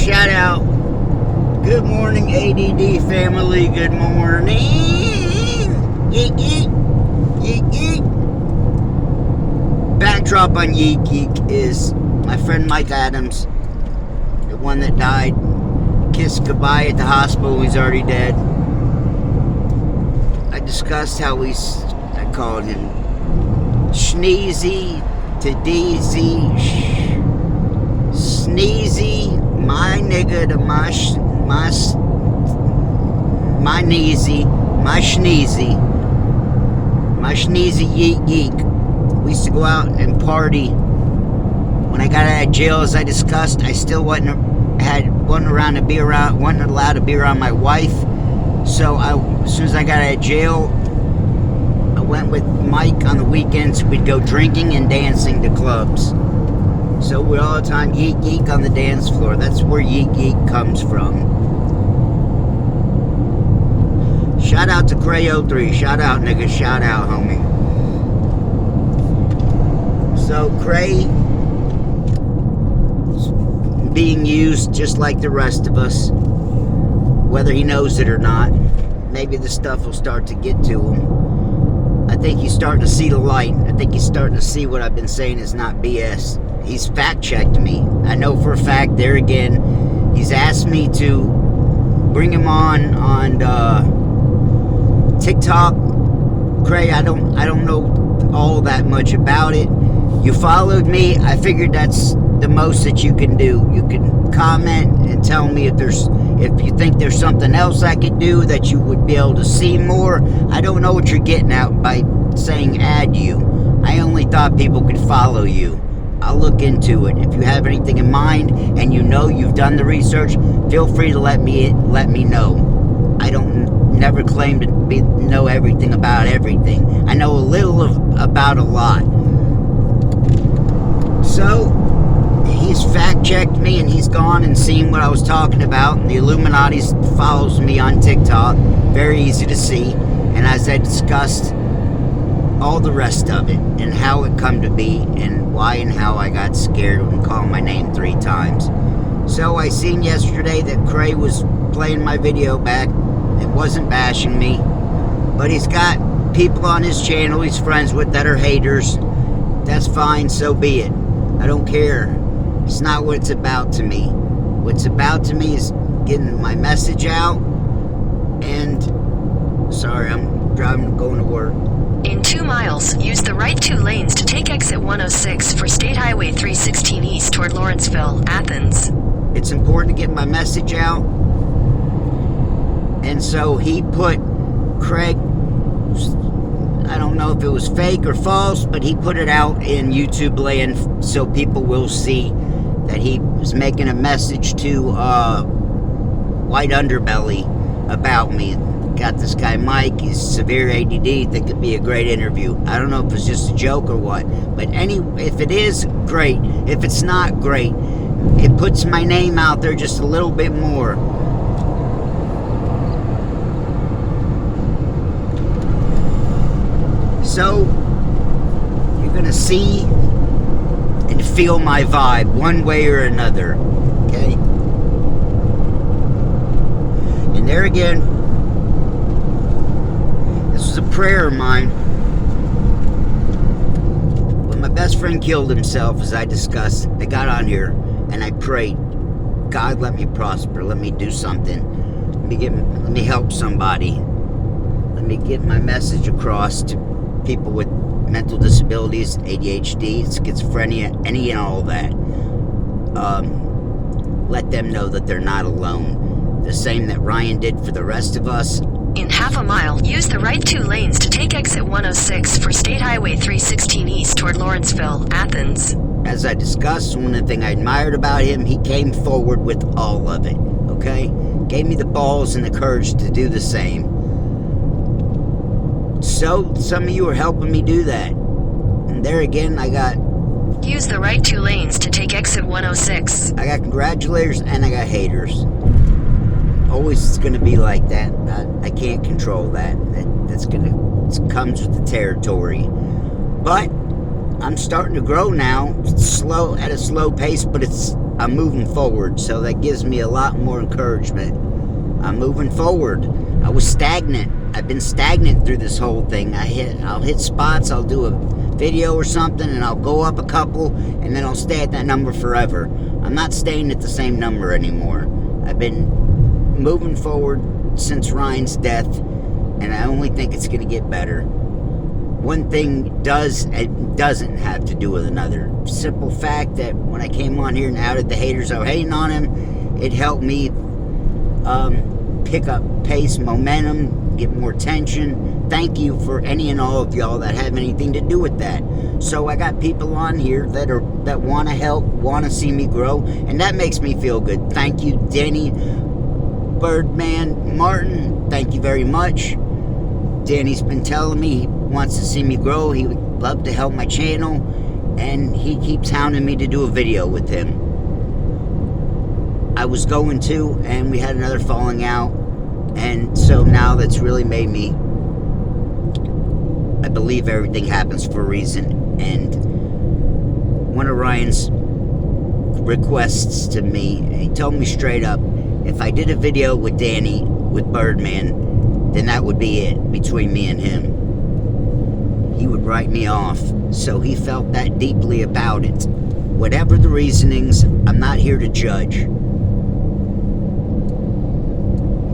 Shout out. Good morning, ADD family. Good morning. Yeek, yeek. Yeek, yeek. Backdrop on Yeek Yeek is my friend Mike Adams, the one that died. Kissed goodbye at the hospital. He's already dead. I discussed how I called him Schneezy to Deezy, Sneezy, my nigga to my neezy, my schneezy yeek yeek. We used to go out and party. When I got out of jail, as I discussed, I still wasn't allowed to be around my wife. So as soon as I got out of jail, I went with Mike on the weekends. We'd go drinking and dancing to clubs. So we're all the time yeek yeek on the dance floor. That's where yeek yeek comes from. Shout out to Kree03. Shout out, nigga. Shout out, homie. So Kree being used just like the rest of us, whether he knows it or not. Maybe the stuff will start to get to him. I think he's starting to see the light. I think he's starting to see what I've been saying is not BS. He's fact-checked me. I know for a fact, there again, he's asked me to bring him on TikTok. Kree, I don't know all that much about it. You followed me. I figured that's the most that you can do. You can comment and tell me if you think there's something else I could do that you would be able to see more. I don't know what you're getting at by saying add you. I only thought people could follow you. I'll look into it. If you have anything in mind and you know you've done the research, feel free to let me know. I never claim to know everything about everything. I know a little about a lot. So he's fact-checked me, and he's gone and seen what I was talking about. And the Illuminati follows me on TikTok. Very easy to see. And as I discussed all the rest of it, and how it come to be, and why and how I got scared and called my name 3 times. So I seen yesterday that Kree was playing my video back. It wasn't bashing me. But he's got people on his channel he's friends with that are haters. That's fine, so be it. I don't care. It's not what it's about to me. What's about to me is getting my message out. And sorry, I'm going to work. In 2 miles, use the right 2 lanes to take exit 106 for State Highway 316 east toward Lawrenceville, Athens. It's important to get my message out. And so he put Craig, I don't know if it was fake or false, but he put it out in YouTube land so people will see that he was making a message to White Underbelly about me. Got this guy Mike, he's severe ADD, that could be a great interview. I don't know if it's just a joke or what, but if it is, great. If it's not, great. It puts my name out there just a little bit more. So you're gonna see and feel my vibe one way or another, okay? And there again, this was a prayer of mine. When my best friend killed himself, as I discussed, I got on here and I prayed, God, let me prosper. Let me do something. Let me help somebody. Let me get my message across to people with mental disabilities, ADHD, schizophrenia, any and all that. Let them know that they're not alone. The same that Ryan did for the rest of us. In half a mile, use the right 2 lanes to take exit 106 for State Highway 316 east toward Lawrenceville, Athens. As I discussed, one thing I admired about him, he came forward with all of it, okay? Gave me the balls and the courage to do the same. So, some of you are helping me do that. And there again, use the right 2 lanes to take exit 106. I got congratulators and I got haters. Always it's going to be like that. I can't control that. It comes with the territory. But I'm starting to grow now. It's slow, at a slow pace, but it's I'm moving forward, so that gives me a lot more encouragement. I'm moving forward. I was stagnant. I've been stagnant through this whole thing. I'll hit spots, I'll do a video or something, and I'll go up a couple, and then I'll stay at that number forever. I'm not staying at the same number anymore. I've been moving forward since Ryan's death, and I only think it's going to get better. One thing doesn't have to do with another. Simple fact that when I came on here and outed the haters that were hating on him, it helped me pick up pace, momentum, get more attention. Thank you for any and all of y'all that have anything to do with that. So I got people on here that want to help, want to see me grow, and that makes me feel good. Thank you, Danny, Birdman, Martin. Thank you very much. Danny's been telling me he wants to see me grow. He would love to help my channel, and he keeps hounding me to do a video with him. I was going to, and we had another falling out, and so now that's really made me, I believe everything happens for a reason. And one of Ryan's requests to me, he told me straight up, if I did a video with Danny, with Birdman, then that would be it between me and him. He would write me off. So he felt that deeply about it. Whatever the reasonings, I'm not here to judge.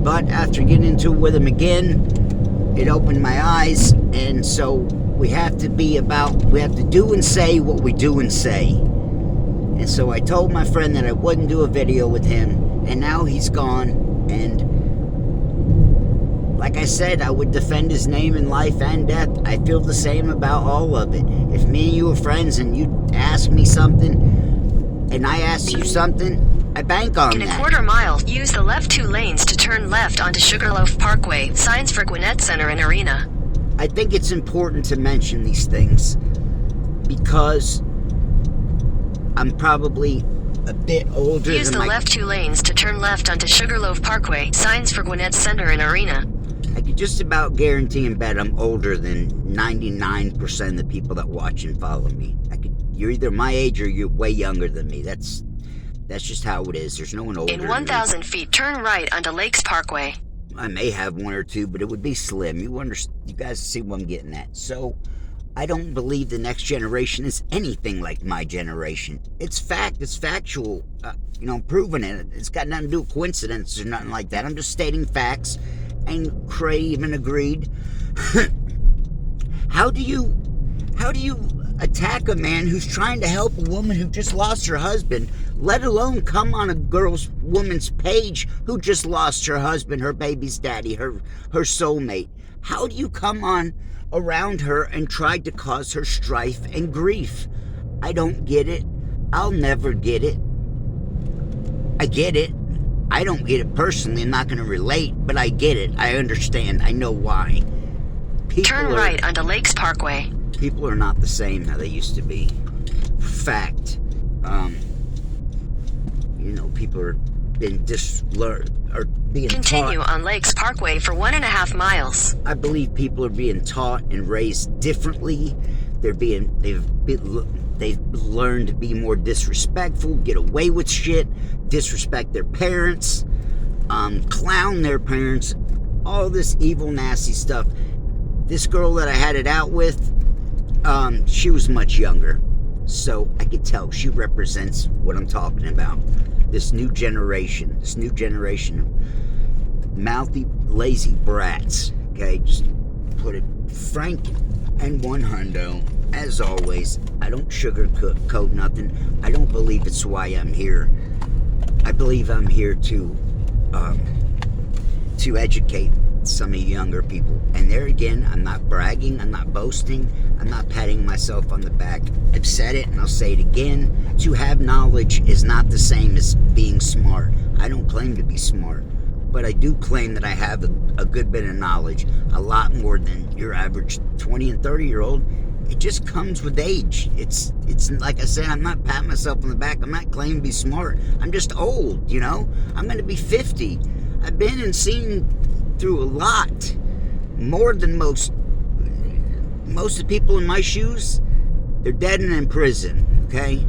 But after getting into it with him again, it opened my eyes, and so we have to do and say what we do and say. And so I told my friend that I wouldn't do a video with him, and now he's gone, and like I said, I would defend his name in life and death. I feel the same about all of it. If me and you were friends and you ask me something, and I ask you something, I bank on that. In a quarter mile, use the left 2 lanes to turn left onto Sugarloaf Parkway. Signs for Gwinnett Center and Arena. I think it's important to mention these things because I'm probably a bit older Use than the left 2 lanes to turn left onto Sugarloaf Parkway. Signs for Gwinnett Center and Arena. I could just about guarantee and bet I'm older than 99% of the people that watch and follow me. You're either my age or you're way younger than me. That's just how it is. There's no one older. In 1,000 feet, turn right onto Lakes Parkway. I may have one or two, but it would be slim. You guys see what I'm getting at. So, I don't believe the next generation is anything like my generation. It's fact. It's factual. I'm proving it. It's got nothing to do with coincidence or nothing like that. I'm just stating facts. And Kree even agreed. How do you attack a man who's trying to help a woman who just lost her husband, let alone come on a woman's page who just lost her husband, her baby's daddy, her soulmate? How do you come on around her and try to cause her strife and grief? I don't get it. I'll never get it. I get it. I don't get it personally. I'm not going to relate, but I get it. I understand. I know why. Turn right onto Lakes Parkway. People are not the same how they used to be. Fact. People are being Continue taught. on Lakes Parkway for 1.5 miles. I believe people are being taught and raised differently. They've learned to be more disrespectful, get away with shit, disrespect their parents, clown their parents, all this evil, nasty stuff. This girl that I had it out with, she was much younger, so I could tell she represents what I'm talking about. This new generation of mouthy, lazy brats. Okay, just put it frank and 100. As always, I don't sugarcoat nothing. I don't believe it's why I'm here. I believe I'm here to educate some of you younger people. And there again, I'm not bragging, I'm not boasting, I'm not patting myself on the back. I've said it and I'll say it again. To have knowledge is not the same as being smart. I don't claim to be smart, but I do claim that I have a good bit of knowledge, a lot more than your average 20 and 30-year-old. It just comes with age. It's like I said, I'm not patting myself on the back. I'm not claiming to be smart. I'm just old, I'm going to be 50. I've been and seen through a lot, more than most of the people in my shoes. They're dead and in prison, okay?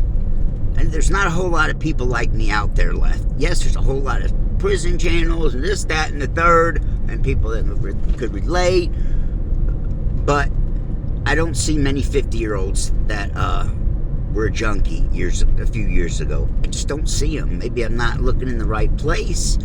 And there's not a whole lot of people like me out there left. Yes, there's a whole lot of prison channels and this, that, and the third, and people that could relate. But I don't see many 50-year-olds that were a junkie a few years ago. I just don't see them. Maybe I'm not looking in the right place.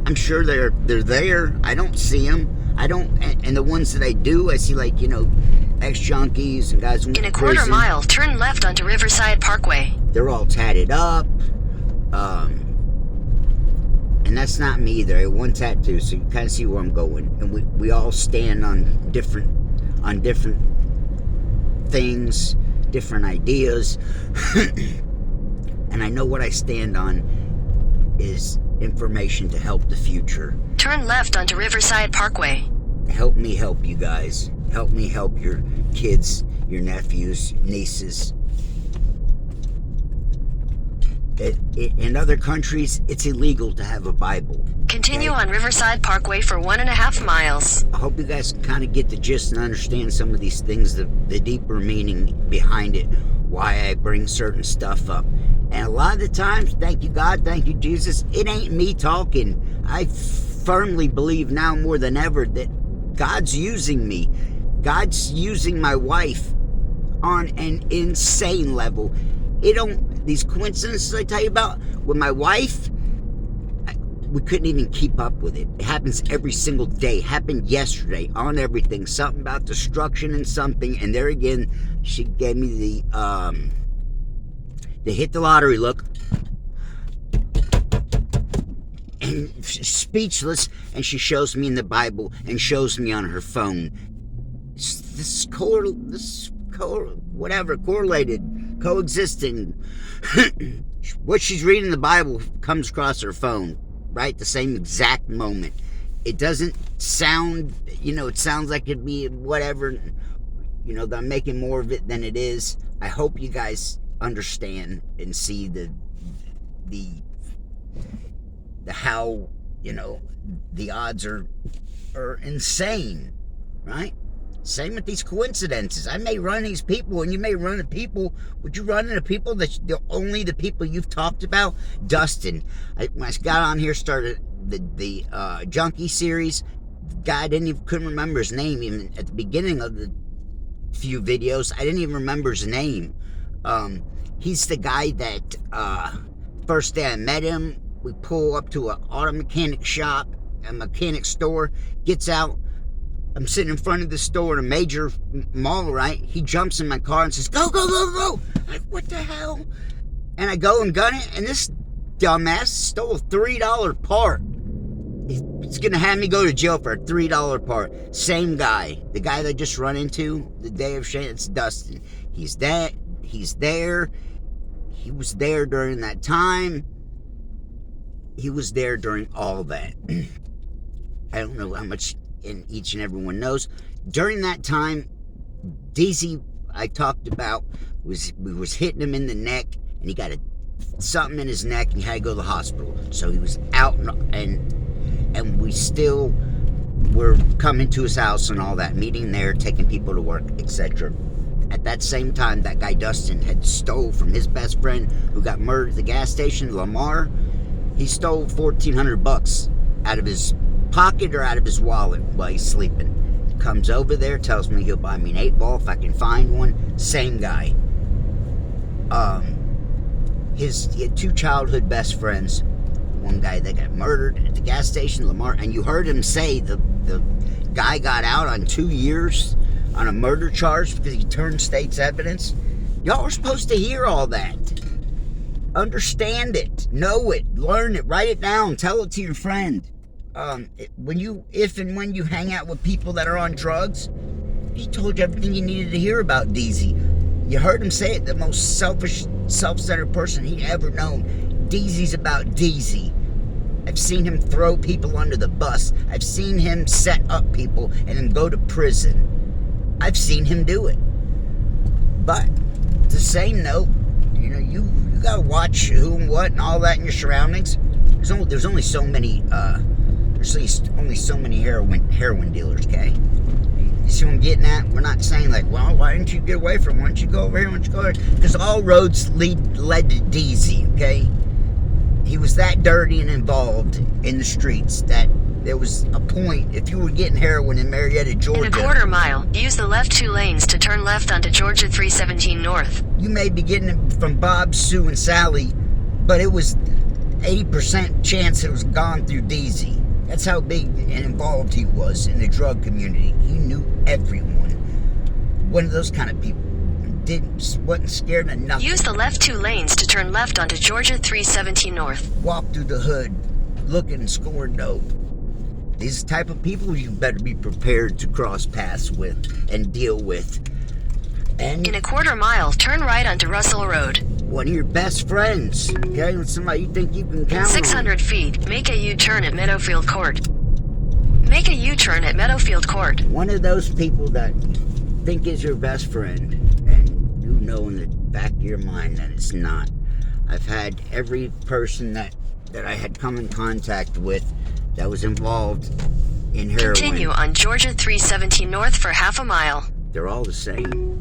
I'm sure they're there. I don't see them. I don't, and the ones that I do, I see, like, ex-junkies and guys who went to prison. In a quarter mile, turn left onto Riverside Parkway. They're all tatted up. And that's not me either. I have one tattoo, so you kind of see where I'm going. And we all stand on different things, different ideas. And I know what I stand on is information to help the future. Turn left onto Riverside Parkway. Help me help you guys. Help me help your kids, your nephews, nieces. In other countries, it's illegal to have a Bible. Continue on Riverside Parkway for 1.5 miles. I hope you guys kind of get the gist and understand some of these things, the deeper meaning behind it, why I bring certain stuff up. And a lot of the times, thank you God, thank you Jesus, it ain't me talking. I firmly believe now more than ever that God's using me. God's using my wife on an insane level. These coincidences I tell you about with my wife, we couldn't even keep up with it. It happens every single day. It happened yesterday on everything. Something about destruction and something. And there again, she gave me the hit the lottery look. And she's speechless. And she shows me in the Bible and shows me on her phone. Correlated, coexisting. What she's reading in the Bible comes across her phone, right? The same exact moment. It doesn't sound, it sounds like it'd be whatever, that I'm making more of it than it is. I hope you guys understand and see the how, the odds are insane, right? Same with these coincidences. I may run these people, and you may run into people. Would you run into people that only the people you've talked about? Dustin, when I got on here, started the junkie series. The guy couldn't remember his name even at the beginning of the few videos. I didn't even remember his name. He's the guy that first day I met him, we pull up to an auto mechanic shop, a mechanic store, gets out. I'm sitting in front of the store in a major mall, right? He jumps in my car and says, go, go, go, go. I'm like, what the hell? And I go and gun it, and this dumbass stole a $3 part. He's going to have me go to jail for a $3 part. Same guy. The guy that I just run into the day of shame, it's Dustin. He's there. He was there during that time. He was there during all that. I don't know how much and each and everyone knows. During that time, DZ, I talked about, was hitting him in the neck, and he got something in his neck, and he had to go to the hospital. So he was out, and we still were coming to his house and all that, meeting there, taking people to work, etc. At that same time, that guy Dustin had stole from his best friend who got murdered at the gas station, Lamar. He stole $1,400 out of his pocket or out of his wallet while he's sleeping. Comes over there, tells me he'll buy me an 8-ball if I can find one. Same guy. He had 2 childhood best friends. One guy that got murdered at the gas station, Lamar, and you heard him say the guy got out on 2 years on a murder charge because he turned state's evidence. Y'all are supposed to hear all that. Understand it, know it, learn it, write it down, tell it to your friend. If and when you hang out with people that are on drugs, he told you everything you needed to hear about DZ. You heard him say it, the most selfish, self-centered person he ever known. DZ's about DZ. I've seen him throw people under the bus. I've seen him set up people and then go to prison. I've seen him do it. But, the same note, you gotta watch who and what and all that in your surroundings. There's only so many, heroin dealers, okay? You see what I'm getting at? We're not saying like, well, why didn't you get away from him? Why don't you go over here? Why don't you go over here? Because all roads led to DZ, okay? He was that dirty and involved in the streets that there was a point, if you were getting heroin in Marietta, Georgia... In a quarter mile, use the left 2 lanes to turn left onto Georgia 317 North. You may be getting it from Bob, Sue, and Sally, but it was 80% chance it was gone through DZ. That's how big and involved he was in the drug community. He knew everyone. One of those kind of people. Wasn't scared of nothing. Use the left 2 lanes to turn left onto Georgia 317 North. Walk through the hood, looking and scoring dope. These type of people you better be prepared to cross paths with and deal with. And in a quarter mile, turn right onto Russell Road. One of your best friends, okay? With somebody you think you can count on. In 600 feet, make a U-turn at Meadowfield Court. Make a U-turn at Meadowfield Court. One of those people that think is your best friend, and you know in the back of your mind that it's not. I've had every person that I had come in contact with that was involved in heroin. Continue on Georgia 317 North for half a mile. They're all the same.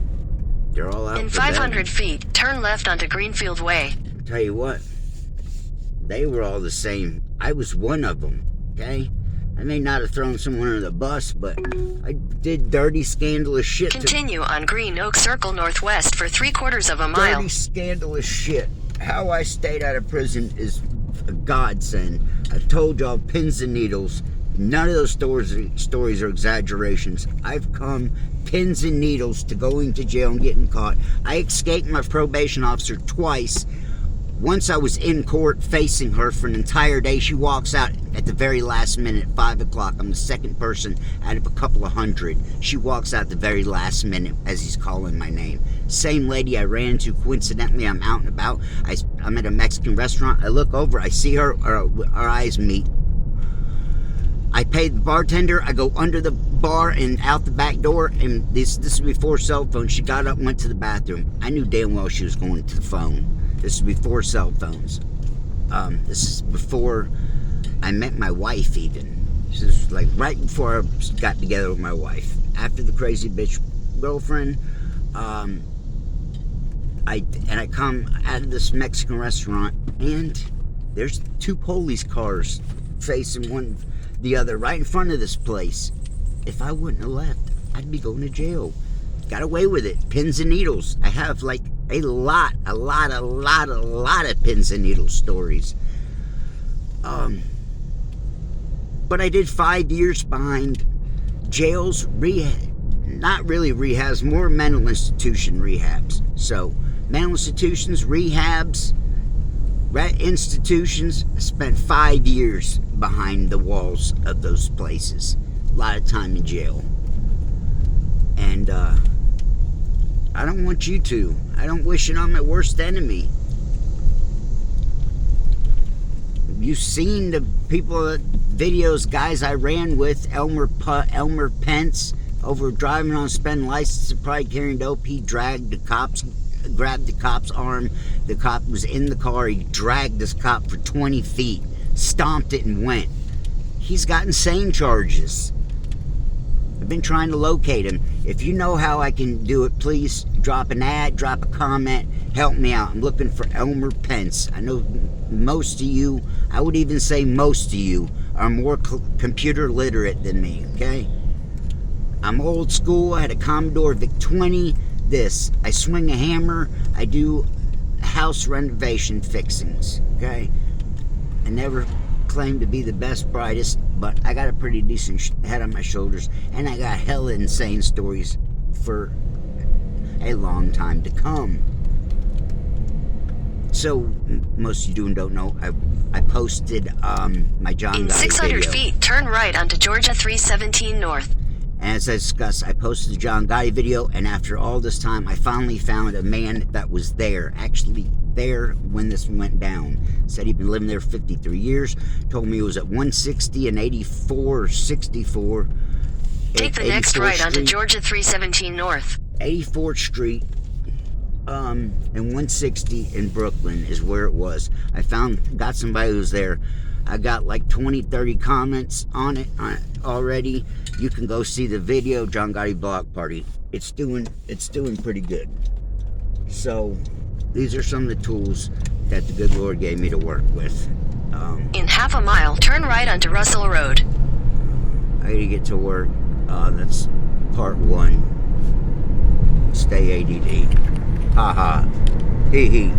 They're all out in for 500 them. feet, turn left onto Greenfield Way. I'll tell you what, they were all the same. I was one of them, okay? I may not have thrown someone under the bus, but I did dirty, scandalous shit. Continue on Green Oak Circle Northwest for 3/4 of a mile. Dirty, scandalous shit. How I stayed out of prison is a godsend. I've told y'all pins and needles. None of those stories are exaggerations. I've come pins and needles to going to jail and getting caught. I escaped my probation officer twice. Once I was in court facing her for an entire day. She walks out at the very last minute, 5 o'clock. I'm the second person out of a couple of hundred. She walks out the very last minute as he's calling my name. Same lady I ran into, coincidentally, I'm out and about. I'm at a Mexican restaurant. I look over, I see her, our eyes meet. I paid the bartender. I go under the bar and out the back door, and this is before cell phones. She got up and went to the bathroom. I knew damn well she was going to the phone. This is before cell phones. This is before I met my wife even. This is like right before I got together with my wife. After the crazy bitch girlfriend, I come out of this Mexican restaurant and there's 2 police cars facing one the other right in front of this place. If I wouldn't have left, I'd be going to jail. Got away with it. Pins and needles. I have like a lot of pins and needles stories. But I did 5 years behind jails, not really rehabs, more mental institution rehabs. So, mental institutions, rehabs, institutions. I spent 5 years behind the walls of those places. A lot of time in jail. And, I don't want you to. I don't wish it on my worst enemy. You've seen the people, videos, guys I ran with, Elmer Pence, over driving on spent license and probably carrying dope. He grabbed the cop's arm. The cop was in the car. He dragged this cop for 20 feet, stomped it and went. He's got insane charges. I've been trying to locate him. If you know how I can do it, please drop an ad, drop a comment, help me out. I'm looking for Elmer Pence. I know most of you, I would even say most of you, are more computer literate than me, okay? I'm old school. I had a Commodore VIC-20. I swing a hammer. I do house renovation fixings, okay? I never claim to be the best, brightest, but I got a pretty decent head on my shoulders, and I got hella insane stories for a long time to come. So, most of you don't know, I posted my John Gotti video. In 600 feet, turn right onto Georgia 317 North. And as I discussed, I posted the John Gotti video, and after all this time, I finally found a man that was there, actually there when this went down. Said he'd been living there 53 years. Told me it was at 160 and 84 or 64. Take the next right onto Georgia 317 North. 84th Street and 160 in Brooklyn is where it was. Got somebody who was there. I got like 20, 30 comments on it already. You can go see the video, John Gotti Block Party. It's doing pretty good. So these are some of the tools that the good Lord gave me to work with. In half a mile, turn right onto Russell Road. I gotta get to work. That's part 1. Stay ADD. Ha ha. Hee hee.